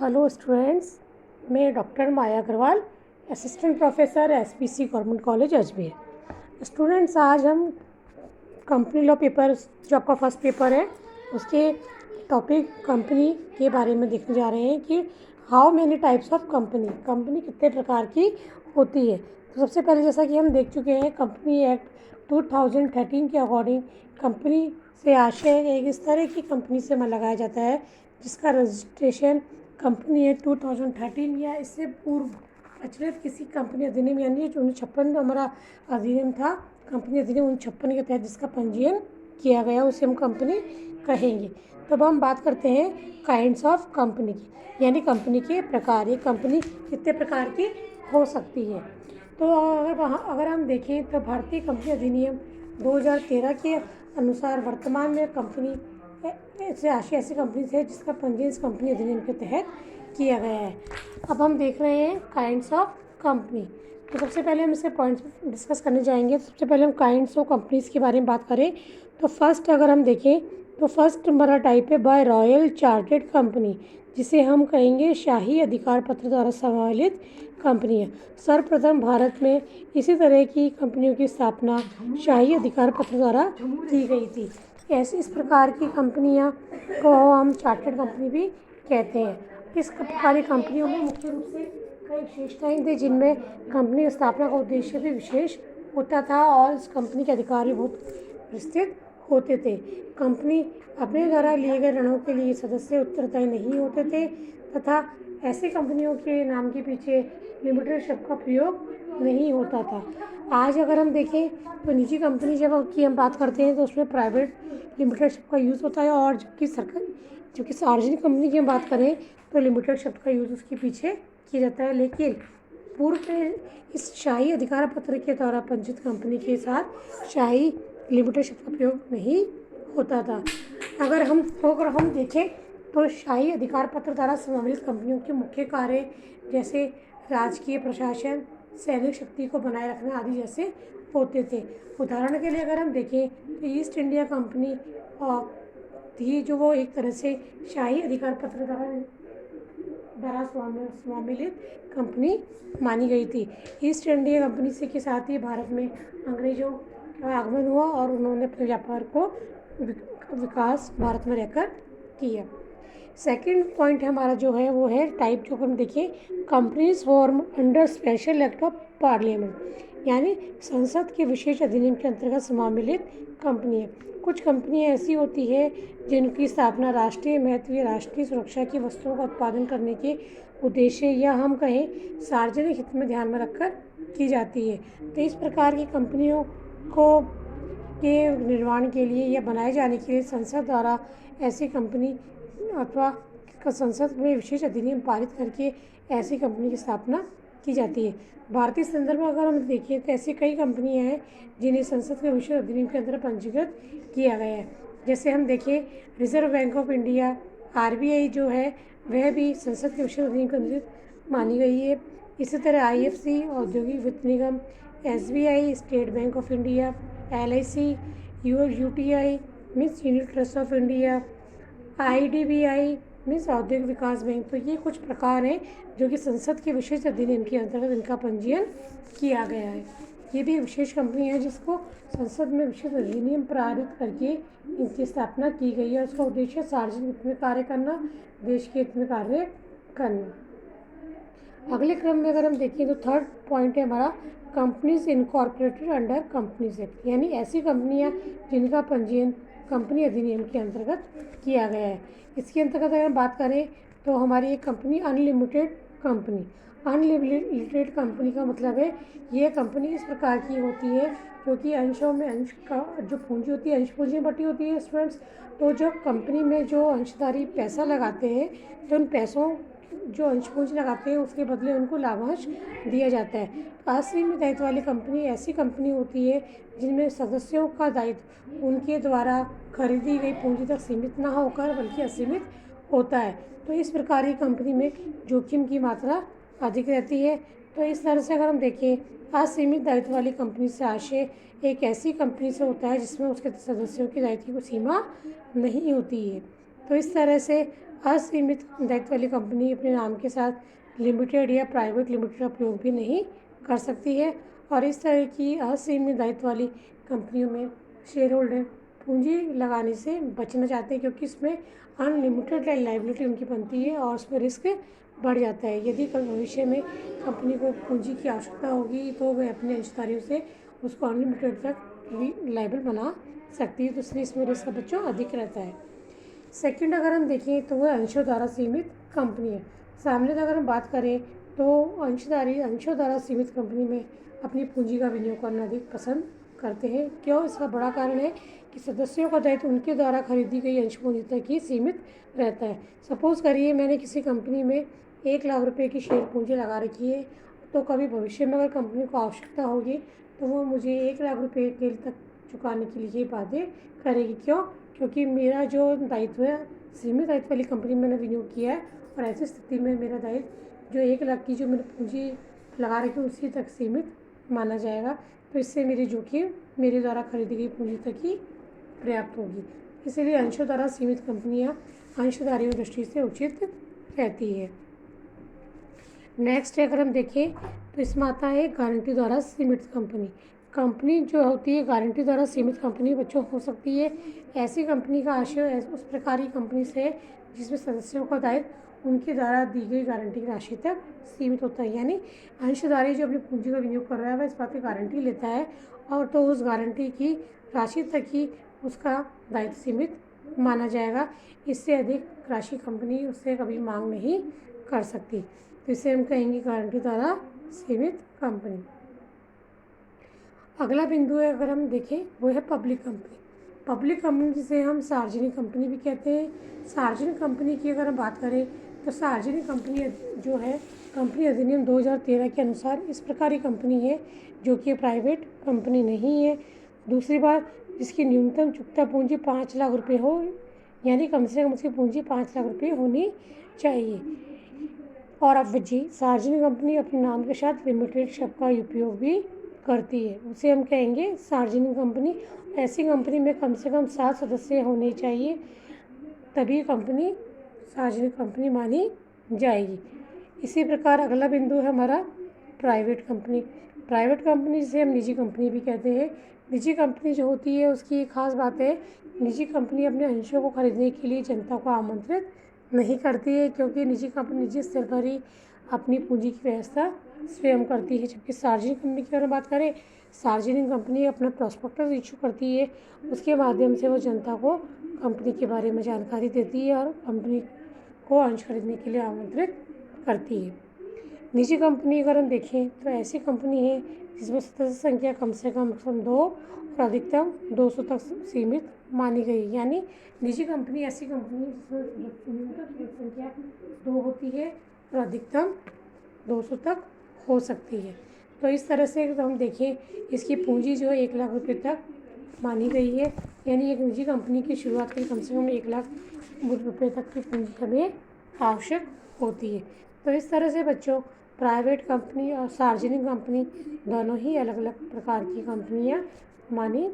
Hello students, मैं doctor Maya Agarwal, assistant professor SPC government college Ajmer. Students, आज हम कंपनी लॉ पेपर जो आपका फर्स्ट पेपर है उसके टॉपिक कंपनी के बारे में देखने जा रहे हैं कि how many types of company कितने प्रकार की होती है। तो सबसे पहले जैसा कि हम देख चुके हैं, कंपनी एक्ट 2013 के अकॉर्डिंग कंपनी से आशय एक इस तरह की कंपनी से मन लगाया जाता है जिसका रजिस्ट्रेशन कंपनी एक्ट 2013 या इससे पूर्व प्रचलित किसी कंपनी अधिनियम यानी 1956 हमारा अधिनियम था, कंपनी अधिनियम 1956 के तहत जिसका पंजीयन किया गया उसे हम कंपनी कहेंगे। तब हम बात करते हैं काइंड्स ऑफ कंपनी की, यानी कंपनी के प्रकार। ये कंपनी कितने प्रकार की हो सकती है। तो अगर हम देखें तो भारतीय कंपनी अधिनियम 2013 के अनुसार वर्तमान में कंपनी से आशय ऐसी कंपनी है जिसका पंजीयन इस कंपनी अधिनियम के तहत किया गया है। अब हम देख रहे हैं काइंड्स ऑफ कंपनी। तो सबसे पहले हम इसके पॉइंट्स डिस्कस करने जाएंगे। सबसे पहले हम काइंड्स ऑफ कंपनीज के बारे में बात करें तो फर्स्ट अगर हम देखें तो फर्स्ट हमारा टाइप है बाय रॉयल चार्टेड कंपनी, जिसे हम कहेंगे शाही अधिकार पत्र द्वारा सम्मिलित कंपनी है। सर्वप्रथम भारत में इसी तरह की कंपनियों की स्थापना शाही अधिकार पत्र द्वारा की गई थी। ऐसी इस प्रकार की कंपनियां को हम चार्टेड कंपनी भी कहते हैं। इस प्रकार की कंपनियों में मुख्य रूप से कई विशेषताएं थी जिनमें कंपनी की स्थापना का उद्देश्य भी विशेष होता था और इस कंपनी के अधिकार भी बहुत विस्तृत होते थे। कंपनी अपने द्वारा लिए गए ऋणों के लिए सदस्य उत्तरदायी नहीं होते थे तथा ऐसी कंपनियों के नाम के पीछे लिमिटेड शब्द का प्रयोग नहीं होता था। आज अगर हम देखें तो निजी कंपनी जब की हम बात करते हैं तो उसमें प्राइवेट लिमिटेड शब्द का यूज़ होता है, और जबकि सार्वजनिक कंपनी की हम बात करें तो लिमिटेड शब्द का यूज़ उसके पीछे किया जाता है। लेकिन पूर्व में इस शाही अधिकार पत्र के द्वारा पंजीकृत कंपनी के साथ शाही लिमिटेड शब्द का प्रयोग नहीं होता था। अगर हम देखें तो शाही अधिकार पत्र द्वारा सम्मिलित कंपनियों के मुख्य कार्य जैसे राजकीय प्रशासन, सैनिक शक्ति को बनाए रखना आदि जैसे होते थे। उदाहरण के लिए अगर हम देखें तो ईस्ट इंडिया कंपनी थी जो वो एक तरह से शाही अधिकार पत्र द्वारा सम्मिलित कंपनी मानी गई थी। ईस्ट इंडिया कंपनी से के साथ ही भारत में अंग्रेजों का आगमन हुआ और उन्होंने अपने व्यापार को विकास भारत में रहकर किया। सेकंड पॉइंट हमारा जो है वो है टाइप, जो हम देखें companies form under special act of parliament, यानी संसद के विशेष अधिनियम के अंतर्गत सम्मिलित कंपनी है। कुछ कंपनियां ऐसी होती है जिनकी स्थापना राष्ट्रीय महत्व या राष्ट्रीय सुरक्षा की वस्तुओं का उत्पादन करने के उद्देश्य या हम कहें सार्वजनिक हित में ध्यान में रखकर की जाती है। तो इस प्रकार की कंपनियों को के निर्माण के लिए या बनाए जाने के लिए संसद द्वारा ऐसी कंपनी अथवा संसद में विशेष अधिनियम पारित करके ऐसी कंपनी की स्थापना की जाती है। भारतीय संदर्भ में अगर हम देखें तो ऐसी कई कंपनियां हैं जिन्हें संसद के विशेष अधिनियम के अंदर पंजीकृत किया गया है। जैसे हम देखें reserve bank of India RBI जो है वह भी संसद के विशेष अधिनियम के अंदर मानी गई है। इसी तरह आईएफसी औद्योगिक वित्त निगम, SBI State Bank of India, LIC, UTI means Unit Trust of India, IDBI means औद्योगिक विकास बैंक। तो ये कुछ प्रकार हैं जो कि संसद के विशेष अधिनियम के अंतर्गत इनका पंजीयन किया गया है। ये भी विशेष कंपनी है जिसको संसद में विशेष अधिनियम पारित करके इनकी स्थापना की गई है। उसका उद्देश्य सार्वजनिक हित में कार्य करना, देश के हित में कार्य करना। अगले क्रम में अगर हम देखें तो थर्ड पॉइंट है हमारा companies incorporated under companies act, यानी ऐसी कंपनियां जिनका पंजीयन कंपनी अधिनियम के अंतर्गत किया गया है। इसके अंतर्गत अगर हम बात करें तो हमारी एक company unlimited company. Unlimited company का मतलब है ये कंपनी इस प्रकार की होती है क्योंकि अंशों में अंश का जो पूंजी होती है अंश पूंजी में बटी होती है स्टूडेंट्स। तो जो कंपनी में जो अंशधारी पैसा लगाते हैं तो उन पैसों जो अंश पूंजी लगाते हैं उसके बदले उनको लाभांश दिया जाता है। असीमित दायित्व वाली कंपनी ऐसी कंपनी होती है जिनमें सदस्यों का दायित्व उनके द्वारा खरीदी गई पूंजी तक सीमित ना होकर बल्कि असीमित होता है। तो इस प्रकार की कंपनी में जोखिम की मात्रा अधिक रहती है। तो इस तरह से अगर हम देखें असीमित दायित्व वाली कंपनी से आशय एक ऐसी कंपनी से होता है जिसमें उसके सदस्यों की दायित्व की सीमा नहीं होती है। तो इस तरह से असीमित दायित्व वाली कंपनी अपने नाम के साथ लिमिटेड या प्राइवेट लिमिटेड का प्रयोग भी नहीं कर सकती है। और इस तरह की असीमित दायित्व वाली कंपनियों में शेयर होल्डर पूंजी लगाने से बचना चाहते हैं, क्योंकि इसमें अनलिमिटेड लायबिलिटी उनकी बनती है और उसमें रिस्क बढ़ जाता है। यदि कल भविष्य में कंपनी को पूंजी की आवश्यकता होगी तो वह अपने अंशधारियों से उसको अनलिमिटेड तक लायबल बना सकती है, तो इसलिए इसमें रिस्क बच्चों अधिक रहता है। सेकंड अगर हम देखें तो वह अंशों द्वारा सीमित कंपनी है। सामने से अगर हम बात करें तो अंशों द्वारा सीमित कंपनी में अपनी पूंजी का विनियोग करना अधिक पसंद करते हैं। क्यों? इसका बड़ा कारण है कि सदस्यों का दायित्व उनके द्वारा खरीदी गई अंश पूंजी तक ही सीमित रहता है। सपोज़ करिए मैंने किसी कंपनी में 1 लाख रुपए की शेयर पूंजी लगा रखी है, तो कभी भविष्य में अगर कंपनी को आवश्यकता होगी तो वो मुझे 1 लाख रुपए के तक चुकाने के लिए बाध्य करेगी। क्यों? क्योंकि मेरा जो दायित्व है सीमित दायित्व वाली कंपनी में मैंने विनियोग किया है, और ऐसी स्थिति में मेरा दायित्व जो 1 लाख की जो मैंने पूंजी लगा रखी है उसी तक सीमित माना जाएगा। तो इससे मेरी जोखिम मेरे द्वारा खरीदी गई पूंजी तक ही पर्याप्त होगी। इसीलिए अंशों द्वारा सीमित कंपनियां अंशधारियों दृष्टि से उचित रहती है। नेक्स्ट अगर हम देखें तो इसमें आता है गारंटी द्वारा सीमित कंपनी। कंपनी जो होती है गारंटी द्वारा सीमित कंपनी बच्चों हो सकती है ऐसी कंपनी का आशय उस प्रकार की कंपनी से जिसमें सदस्यों का दायित्व उनके द्वारा दी गई गारंटी की राशि तक सीमित होता है। यानी अंशधारी जो अपनी पूंजी का विनियोग कर रहा है वह इस बात की गारंटी लेता है, और तो उस गारंटी की राशि तक ही उसका दायित्व सीमित माना जाएगा। इससे अधिक राशि कंपनी उससे कभी मांग नहीं कर सकती, तो इसे हम कहेंगे गारंटी द्वारा सीमित कंपनी। अगला बिंदु है अगर हम देखें वो है पब्लिक कंपनी। पब्लिक कंपनी जिसे हम सार्वजनिक कंपनी भी कहते हैं। सार्वजनिक कंपनी की अगर हम बात करें तो सार्वजनिक कंपनी जो है कंपनी अधिनियम 2013 के अनुसार इस प्रकार की कंपनी है जो कि प्राइवेट कंपनी नहीं है। दूसरी बात, जिसकी न्यूनतम चुकता पूंजी 5 लाख रुपए हो, यानी कम से कम उसकी पूंजी 5 लाख रुपए होनी चाहिए। और अब जी सार्वजनिक कंपनी अपने नाम के साथ लिमिटेड शब्द का उपयोग भी करती है, उसे हम कहेंगे सार्वजनिक कंपनी। ऐसी कंपनी में कम से कम 7 सदस्य होने चाहिए, तभी कंपनी सार्वजनिक कंपनी मानी जाएगी। इसी प्रकार अगला बिंदु है हमारा प्राइवेट कंपनी। प्राइवेट कंपनी जिसे हम निजी कंपनी भी कहते हैं। निजी कंपनी जो होती है उसकी एक खास बात है, निजी कंपनी अपने अंशों को खरीदने के लिए जनता को आमंत्रित नहीं करती है, क्योंकि निजी कंपनी निजी स्तर पर ही अपनी पूंजी की व्यवस्था स्वयं करती है। जबकि सार्वजनिक कंपनी की अगर बात करें, सार्वजनिक कंपनी अपना प्रॉस्पेक्टस इशू करती है, उसके माध्यम से वो जनता को कंपनी के बारे में जानकारी देती है और कंपनी को अंश खरीदने के लिए आमंत्रित करती है। निजी कंपनी अगर हम देखें तो ऐसी कंपनी है जिसमें सदस्य संख्या कम से कम 2 और अधिकतम 200 तक सीमित मानी गई। यानी निजी कंपनी ऐसी कंपनी है जिसमें सदस्य संख्या 2 होती है और अधिकतम 200 तक हो सकती है। तो इस तरह से हम देखें इसकी पूंजी जो है 1 लाख रुपये तक मानी गई है। यानी एक निजी कंपनी की शुरुआत के कम से कम 1 लाख रुपये तक की पूंजी हमें आवश्यक होती है। तो इस तरह से बच्चों प्राइवेट कंपनी और सार्वजनिक कंपनी दोनों ही अलग अलग प्रकार की कंपनियां मानी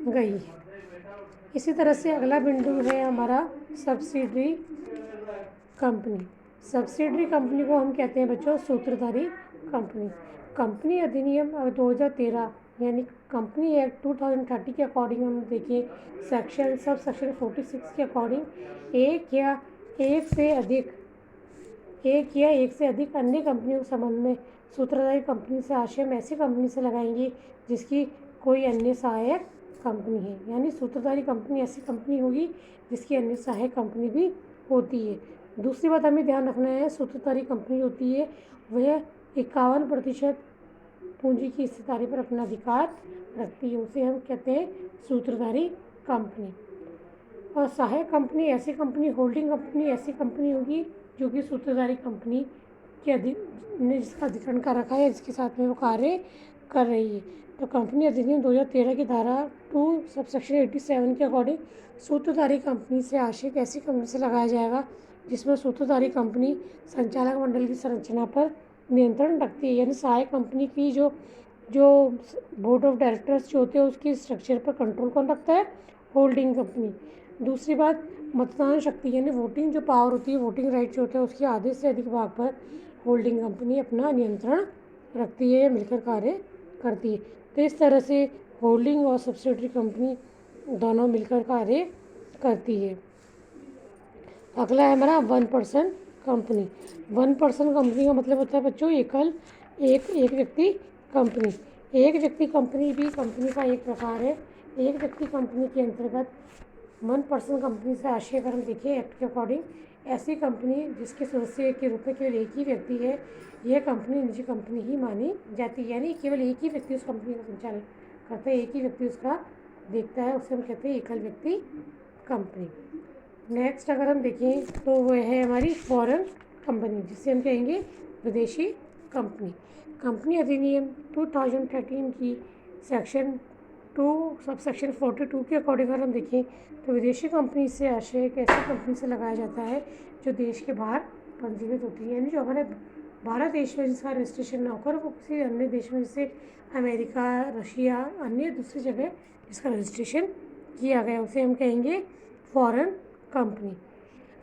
गई है। इसी तरह से अगला बिंदु है हमारा सब्सिडरी कंपनी। सब्सिडरी कंपनी को हम कहते हैं बच्चों सूत्रधारी कंपनी। कंपनी अधिनियम 2013 यानी कंपनी एक्ट 2030 के अकॉर्डिंग हम देखें सेक्शन 46 के अकॉर्डिंग एक या एक से अधिक अन्य कंपनियों के संबंध में सूत्रधारी कंपनी से आशय हम ऐसी कंपनी से लगाएंगे जिसकी कोई अन्य सहायक कंपनी है। यानी सूत्रधारी कंपनी ऐसी कंपनी होगी जिसकी अन्य सहायक कंपनी भी होती है। दूसरी बात हमें ध्यान रखना है, सूत्रधारी कंपनी होती है वह 51% पूंजी की हिस्सेदारी पर अपना अधिकार रखती है, उसे हम कहते हैं सूत्रधारी कंपनी। और सहायक कंपनी ऐसी कंपनी, होल्डिंग कंपनी ऐसी कंपनी होगी जो कि सूत्रधारी कंपनी के ने जिसका अधिकरण कर रखा है, जिसके साथ में वो कार्य कर रही है। तो कंपनी अधिनियम 2013 की धारा 2 सबसेक्शन 87 के अकॉर्डिंग सूत्रधारी कंपनी से आशय ऐसी कंपनी से लगाया जाएगा जिसमें सूत्रधारी कंपनी संचालक मंडल की संरचना पर नियंत्रण रखती है। यानी सहायक कंपनी की जो बोर्ड ऑफ डायरेक्टर्स जो होते हैं उसकी स्ट्रक्चर पर कंट्रोल कौन रखता है? Holding company. दूसरी बात, मतदान शक्ति यानी वोटिंग जो पावर होती है, वोटिंग राइट जो होता है, उसके आधे से अधिक भाग पर होल्डिंग कंपनी अपना नियंत्रण रखती है या मिलकर कार्य करती है। तो इस तरह से होल्डिंग और सब्सिडियरी कंपनी दोनों मिलकर कार्य करती है। अगला है हमारा 1% कंपनी। 1% कंपनी का मतलब होता है बच्चों एक व्यक्ति कंपनी। एक व्यक्ति कंपनी भी कंपनी का एक प्रकार है। एक व्यक्ति कंपनी के अंतर्गत 1% कंपनी से आशय अगर हम देखें एक्ट के अकॉर्डिंग, ऐसी कंपनी जिसके सदस्य के रूप में केवल एक ही व्यक्ति है, यह कंपनी निजी कंपनी ही मानी जाती है। यानी केवल एक ही व्यक्ति उस कंपनी का संचालन करता है, एक ही व्यक्ति उसका देखता है, उसे हम कहते हैं एकल व्यक्ति कंपनी। नेक्स्ट अगर हम देखें तो वह है हमारी फॉरेन कंपनी, जिसे हम कहेंगे विदेशी कंपनी। कंपनी अधिनियम 2013 की सेक्शन 2 सब सेक्शन 42 के अकॉर्डिंग अगर हम देखें तो विदेशी कंपनी से आशय एक ऐसी कंपनी से लगाया जाता है जो देश के बाहर पंजीकृत होती है। यानी जो हमारे भारत देश में जिसका रजिस्ट्रेशन ना होकर वो किसी अन्य देश में, जैसे अमेरिका, रशिया, अन्य दूसरी जगह जिसका रजिस्ट्रेशन किया गया, उसे हम कहेंगे फॉरेन कंपनी।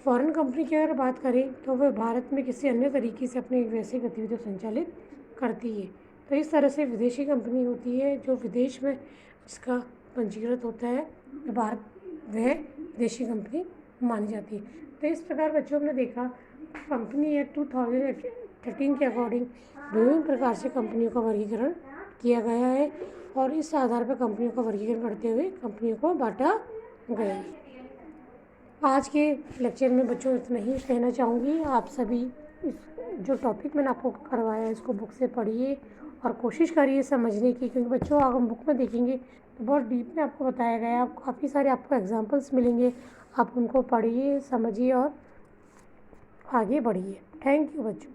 फॉरेन कंपनी की अगर बात करें तो वह भारत में किसी अन्य तरीके से अपनी वैसी गतिविधियाँ संचालित करती है। तो इस तरह से विदेशी कंपनी होती है जो विदेश में जिसका पंजीकृत होता है, भारत वह विदेशी कंपनी मानी जाती है। तो इस प्रकार बच्चों ने देखा कंपनी एक्ट 2013 के अकॉर्डिंग विभिन्न प्रकार से कंपनियों का वर्गीकरण किया गया है और इस आधार पर कंपनियों का वर्गीकरण करते हुए कंपनियों को बांटा गया है। आज के लेक्चर में बच्चों इतना ही कहना चाहूँगी। आप सभी इस जो टॉपिक मैंने आपको करवाया है इसको बुक से पढ़िए और कोशिश करिए समझने की, क्योंकि बच्चों अगर हम बुक में देखेंगे तो बहुत डीप में आपको बताया गया है। काफ़ी सारे आपको एग्जांपल्स मिलेंगे, आप उनको पढ़िए, समझिए और आगे बढ़िए। थैंक यू बच्चों।